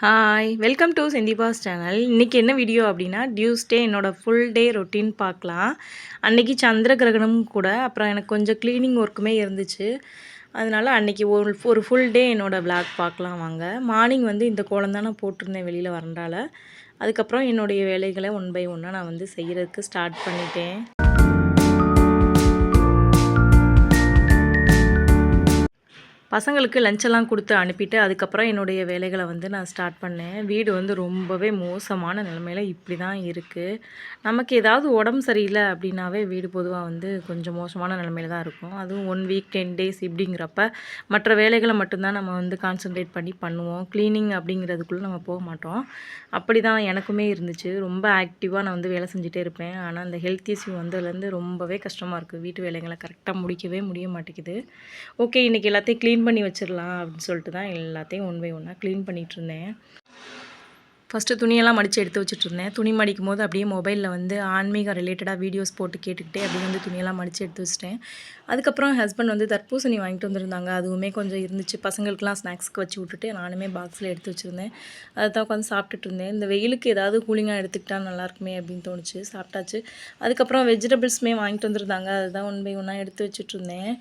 Hi welcome to செந்திபாஸ் channel. இன்றைக்கி என்ன வீடியோ அப்படின்னா டியூஸ்டே என்னோடய ஃபுல் டே ரொட்டீன் பார்க்கலாம். அன்றைக்கி சந்திர கிரகணமும் கூட, அப்புறம் எனக்கு கொஞ்சம் க்ளீனிங் ஒர்க்குமே இருந்துச்சு. அதனால் அன்றைக்கி ஒரு ஃபுல் டே என்னோடய விளாக் பார்க்கலாம் வாங்க. மார்னிங் வந்து இந்த கோலம் தான் நான் போட்டிருந்தேன் வெளியில் வரண்டால். அதுக்கப்புறம் என்னுடைய வேலைகளை ஒன் பை ஒன்னாக நான் வந்து செய்கிறதுக்கு ஸ்டார்ட் பண்ணிட்டேன். பசங்களுக்கு லஞ்செல்லாம் கொடுத்து அனுப்பிட்டு அதுக்கப்புறம் என்னுடைய வேலைகளை வந்து நான் ஸ்டார்ட் பண்ணேன். வீடு வந்து ரொம்பவே மோசமான நிலைமையில் இப்படி தான் இருக்குது. நமக்கு ஏதாவது உடம்பு சரியில்லை அப்படின்னாவே வீடு பொதுவாக வந்து கொஞ்சம் மோசமான நிலைமையில் தான் இருக்கும். அதுவும் 1 வீக் 10 டேஸ் இப்படிங்கிறப்ப மற்ற வேலைகளை மட்டும்தான் நம்ம வந்து கான்சன்ட்ரேட் பண்ணி பண்ணுவோம். க்ளீனிங் அப்படிங்கிறதுக்குள்ளே நம்ம போக மாட்டோம். அப்படி தான் எனக்குமே இருந்துச்சு. ரொம்ப ஆக்டிவாக நான் வந்து வேலை செஞ்சுட்டே இருப்பேன். ஆனால் அந்த ஹெல்த் இஷ்யூ வந்ததுலேருந்து ரொம்பவே கஷ்டமாக இருக்குது. வீட்டு வேலைகளை கரெக்டாக முடிக்கவே முடிய மாட்டேங்குது. ஓகே, இன்றைக்கி எல்லாத்தையும் க்ளீன் பண்ணி வச்சிடலாம் அப்படின்னு சொல்லிட்டு தான் எல்லாத்தையும் ஒன் பை ஒன்னாக க்ளீன் பண்ணிகிட்ருந்தேன். ஃபஸ்ட்டு துணியெல்லாம் மடித்து எடுத்து வச்சுட்ருந்தேன். துணி மடிக்கும் போது அப்படியே மொபைலில் வந்து ஆன்மீகம் ரிலேட்டடாக வீடியோஸ் போட்டு கேட்டுக்கிட்டே அப்படியே வந்து துணியெல்லாம் மடித்து எடுத்து வச்சிட்டேன். அதுக்கப்புறம் ஹஸ்பண்ட் வந்து தர்பூசணி வாங்கிட்டு வந்திருந்தாங்க. அதுவுமே கொஞ்சம் இருந்துச்சு. பசங்களுக்கெலாம் ஸ்நாக்ஸ்க்கு வச்சு விட்டுட்டு நானுமே பாக்ஸில் எடுத்து வச்சுருந்தேன். அதை தான் உட்காந்து சாப்பிட்டுட்டு இருந்தேன். இந்த வெயிலுக்கு ஏதாவது கூலிங்காக எடுத்துக்கிட்டால் நல்லாயிருக்குமே அப்படின்னு தோணுச்சு. சாப்பிட்டாச்சு. அதுக்கப்புறம் வெஜிடபிள்ஸுமே வாங்கிட்டு வந்திருந்தாங்க. அதுதான் ஒன் பை ஒன்னாக எடுத்து வச்சுட்ருந்தேன்.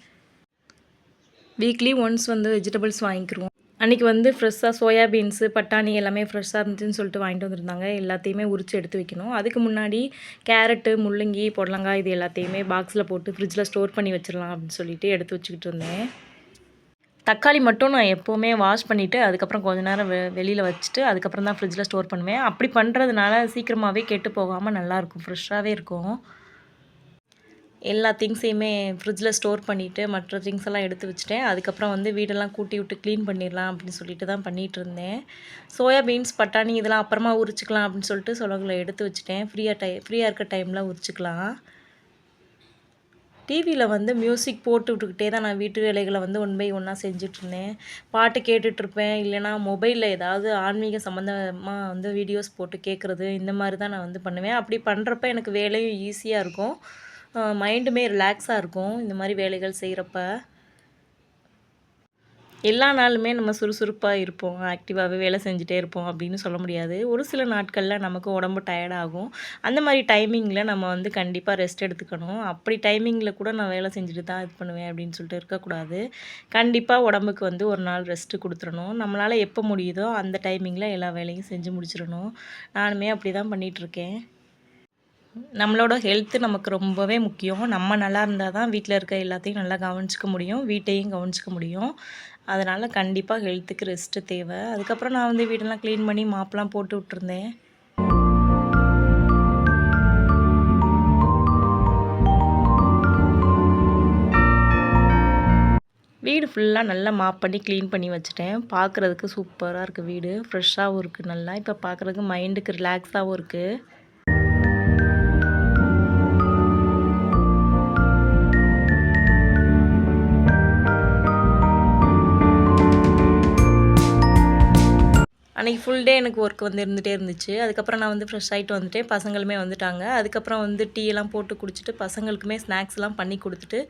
வீக்லி ஒன்ஸ் வந்து வெஜிடபிள்ஸ் வாங்கிக்கிருவோம். அன்றைக்கி வந்து ஃப்ரெஷ்ஷாக சோயாபீன்ஸு பட்டாணி எல்லாமே ஃப்ரெஷ்ஷாக இருந்துச்சுன்னு சொல்லிட்டு வாங்கிட்டு வந்திருந்தாங்க. எல்லாத்தையுமே உரித்து எடுத்து வைக்கணும். அதுக்கு முன்னாடி கேரட்டு, முள்ளங்கி, புடலங்காய் இது எல்லாத்தையுமே பாக்ஸில் போட்டு ஃப்ரிட்ஜில் ஸ்டோர் பண்ணி வச்சிடலாம் அப்படின்னு சொல்லிட்டு எடுத்து வச்சுக்கிட்டு இருந்தேன். தக்காளி மட்டும் நான் எப்போவுமே வாஷ் பண்ணிவிட்டு அதுக்கப்புறம் கொஞ்ச நேரம் வெளியில் வச்சுட்டு அதுக்கப்புறம் தான் ஃப்ரிட்ஜில் ஸ்டோர் பண்ணுவேன். அப்படி பண்ணுறதுனால சீக்கிரமாகவே கெட்டு போகாமல் நல்லாயிருக்கும், ஃப்ரெஷ்ஷாகவே இருக்கும். எல்லா திங்ஸையுமே ஃப்ரிட்ஜில் ஸ்டோர் பண்ணிவிட்டு மற்ற திங்ஸ் எல்லாம் எடுத்து வச்சுட்டேன். அதுக்கப்புறம் வந்து வீடெல்லாம் கூட்டி விட்டு க்ளீன் பண்ணிடலாம் அப்படின்னு சொல்லிட்டு தான் பண்ணிகிட்ருந்தேன். சோயா பீன்ஸ், பட்டாணி இதெல்லாம் அப்புறமா உரிச்சிக்கலாம் அப்படின்னு சொல்லிட்டு சொலகுல எடுத்து வச்சுட்டேன். ஃப்ரீயாக இருக்க டைமில் உரிச்சிக்கலாம். டிவியில் வந்து மியூசிக் போட்டு விட்டுக்கிட்டே தான் நான் வீட்டு வேலைகளை வந்து ஒன் பை ஒன்னாக செஞ்சிட்ருந்தேன். பாட்டு கேட்டுட்ருப்பேன். இல்லைனா மொபைலில் ஏதாவது ஆன்மீக சம்மந்தமாக வந்து வீடியோஸ் போட்டு கேட்குறது, இந்த மாதிரி தான் நான் வந்து பண்ணுவேன். அப்படி பண்ணுறப்ப எனக்கு வேலையும் ஈஸியாக இருக்கும். மைண்டுமே ரிலாக்ஸாக இருக்கும் இந்த மாதிரி வேலைகள் செய்கிறப்ப. எல்லா நாளுமே நம்ம சுறுசுறுப்பாக இருப்போம், ஆக்டிவாகவே வேலை செஞ்சுட்டே இருப்போம் அப்படின்னு சொல்ல முடியாது. ஒரு சில நாட்களில் நமக்கு உடம்பு டயர்டாகும். அந்த மாதிரி டைமிங்கில் நம்ம வந்து கண்டிப்பாக ரெஸ்ட் எடுத்துக்கணும். அப்படி டைமிங்கில் கூட நான் வேலை செஞ்சுட்டு தான் இது பண்ணுவேன் அப்படின்னு சொல்லிட்டு இருக்கக்கூடாது. கண்டிப்பாக உடம்புக்கு வந்து ஒரு நாள் ரெஸ்ட்டு கொடுத்துடணும். நம்மளால் எப்போ முடியுதோ அந்த டைமிங்கில் எல்லா வேலையும் செஞ்சு முடிச்சிடணும். நானுமே அப்படி தான் பண்ணிகிட்ருக்கேன். நம்மளோட ஹெல்த்து நமக்கு ரொம்பவே முக்கியம். நம்ம நல்லா இருந்தால் தான் வீட்டில் இருக்க எல்லாத்தையும் நல்லா கவனிச்சிக்க முடியும், வீட்டையும் கவனிச்சிக்க முடியும். அதனால் கண்டிப்பாக ஹெல்த்துக்கு ரெஸ்ட்டு தேவை. அதுக்கப்புறம் நான் வந்து வீடெல்லாம் க்ளீன் பண்ணி மாப்லாம் போட்டு விட்டுருந்தேன். வீடு ஃபுல்லாக நல்லா மாப் பண்ணி க்ளீன் பண்ணி வச்சுட்டேன். பார்க்குறதுக்கு சூப்பராக இருக்குது வீடு. ஃப்ரெஷ்ஷாகவும் இருக்குது நல்லா. இப்போ பார்க்குறதுக்கு மைண்டுக்கு ரிலாக்ஸாகவும் இருக்குது. அன்றைக்கி ஃபுல் டே எனக்கு ஒர்க் வந்து இருந்துகிட்டே இருந்துச்சு. அதுக்கப்புறம் நான் வந்து ஃப்ரெஷ் ஆகிட்டு வந்துட்டேன். பசங்களுமே வந்துட்டாங்க. அதுக்கப்புறம் வந்து டீ எல்லாம் போட்டு குடிச்சிட்டு பசங்களுக்குமே ஸ்நாக்ஸ்லாம் பண்ணி கொடுத்துட்டு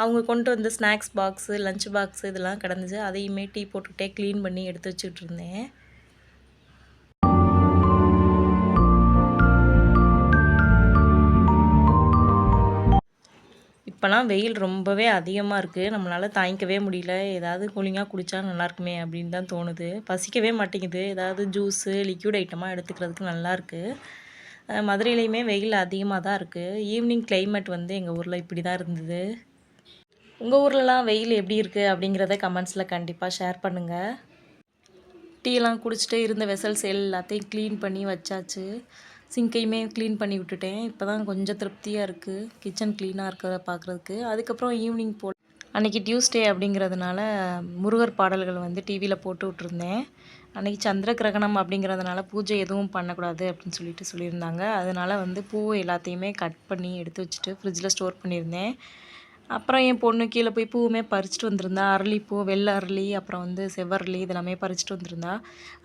அவங்க கொண்டு வந்த ஸ்நாக்ஸ் பாக்ஸு, லஞ்ச் பாக்ஸு இதெல்லாம் கிடந்துச்சு. அதையுமே டீ போட்டுக்கிட்டே க்ளீன் பண்ணி எடுத்து வச்சுக்கிட்டு இருந்தேன். இப்போலாம் வெயில் ரொம்பவே அதிகமாக இருக்குது. நம்மளால் தாங்கிக்கவே முடியல. ஏதாவது கூலிங்காக குடித்தா நல்லாயிருக்குமே அப்படின்னு தான் தோணுது. பசிக்கவே மாட்டேங்குது. ஏதாவது ஜூஸு, லிக்யூட் ஐட்டமாக எடுத்துக்கிறதுக்கு நல்லாயிருக்கு. மதுரையிலையுமே வெயில் அதிகமாக தான் இருக்குது. ஈவினிங் கிளைமேட் வந்து எங்கள் ஊரில் இப்படி தான் இருந்தது. உங்கள் ஊர்லலாம் வெயில் எப்படி இருக்குது அப்படிங்கிறத கமெண்ட்ஸில் கண்டிப்பாக ஷேர் பண்ணுங்கள். டீலாம் குடிச்சிட்டு இருந்த வெசல்ஸ் எல்லாத்தையும் க்ளீன் பண்ணி வச்சாச்சு. சிங்கையுமே க்ளீன் பண்ணி விட்டுட்டேன். இப்போ தான் கொஞ்சம் திருப்தியாக இருக்குது கிச்சன் க்ளீனாக இருக்கிறத பார்க்குறதுக்கு. அதுக்கப்புறம் ஈவினிங் போல் அன்றைக்கி டியூஸ்டே அப்படிங்கிறதுனால முருகர் பாடல்கள் வந்து டிவியில் போட்டு விட்ருந்தேன். அன்றைக்கி சந்திர கிரகணம் அப்படிங்கிறதுனால பூஜை எதுவும் பண்ணக்கூடாது அப்படின்னு சொல்லியிருந்தாங்க. அதனால் வந்து பூ எல்லாத்தையுமே கட் பண்ணி எடுத்து வச்சுட்டு ஃப்ரிட்ஜில் ஸ்டோர் பண்ணியிருந்தேன். அப்புறம் என் பொண்ணு கீழே போய் பூவுமே பறிச்சுட்டு வந்திருந்தா. அரளிப்பூ, வெள்ளை அரளி, அப்புறம் வந்து செவ்வரளி இதெல்லாமே பறிச்சுட்டு வந்திருந்தா.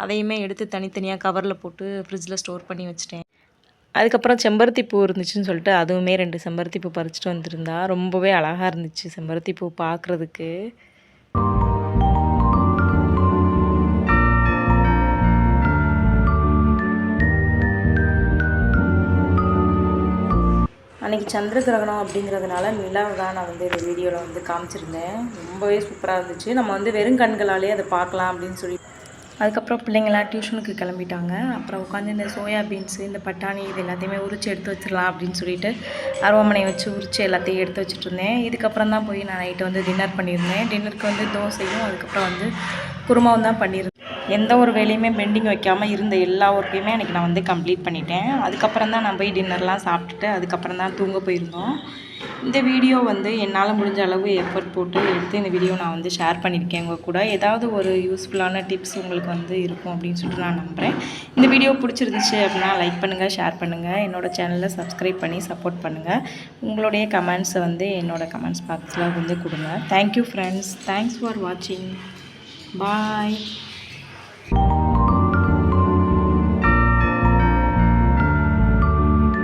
அதையுமே எடுத்து தனித்தனியாக கவரில் போட்டு ஃப்ரிட்ஜில் ஸ்டோர் பண்ணி வச்சுட்டேன். அதுக்கப்புறம் செம்பருத்தி பூ இருந்துச்சுன்னு சொல்லிட்டு அதுவுமே 2 செம்பருத்தி பூ பறிச்சுட்டு வந்திருந்தா. ரொம்பவே அழகாக இருந்துச்சு செம்பருத்தி பூ பார்க்குறதுக்கு. அன்றைக்கி சந்திர கிரகணம் அப்படிங்கிறதுனால நிலாவை தான் நான் வந்து இந்த வீடியோவில் வந்து காமிச்சிருந்தேன். ரொம்பவே சூப்பராக இருந்துச்சு. நம்ம வந்து வெறும் கண்களாலே அதை பார்க்கலாம் அப்படின்னு சொல்லி அதுக்கப்புறம் பிள்ளைங்களாம் டியூஷனுக்கு கிளம்பிட்டாங்க. அப்புறம் உட்காந்து இந்த சோயா பீன்ஸு, இந்த பட்டாணி இது எல்லாத்தையுமே உரித்து எடுத்து வச்சிடலாம் அப்படின்னு சொல்லிட்டு அருவாமனை வச்சு உரித்து எல்லாத்தையும் எடுத்து வச்சுட்ருந்தேன். இதுக்கப்புறம் தான் போய் நான் நைட்டு வந்து டின்னர் பண்ணியிருந்தேன். டின்னருக்கு வந்து தோசையும் அதுக்கப்புறம் வந்து குருமாவும் தான் பண்ணியிருந்தேன். எந்த ஒரு வேலையுமே பெண்டிங் வைக்காமல் இருந்த எல்லா ஒர்க்கையுமே அன்றைக்கி நான் வந்து கம்ப்ளீட் பண்ணிட்டேன். அதுக்கப்புறம் தான் நான் போய் டின்னர்லாம் சாப்பிட்டுட்டு அதுக்கப்புறம் தான் தூங்க போயிருந்தோம். இந்த வீடியோ வந்து என்னால் முடிஞ்ச அளவு எஃபர்ட் போட்டு எடுத்து இந்த வீடியோ நான் வந்து ஷேர் பண்ணியிருக்கேன் உங்கள் கூட. ஏதாவது ஒரு யூஸ்ஃபுல்லான டிப்ஸ் உங்களுக்கு வந்து இருக்கும் அப்படின்னு சொல்லிட்டு நான் நம்புகிறேன். இந்த வீடியோ பிடிச்சிருந்துச்சு அப்படின்னா லைக் பண்ணுங்கள், ஷேர் பண்ணுங்கள், என்னோடய சேனலை சப்ஸ்கிரைப் பண்ணி சப்போர்ட் பண்ணுங்கள். உங்களுடைய கமெண்ட்ஸை வந்து என்னோடய கமெண்ட்ஸ் பாக்ஸில் வந்து கொடுங்க. Thank you friends. தேங்க்ஸ் ஃபார் வாட்சிங். பாய்.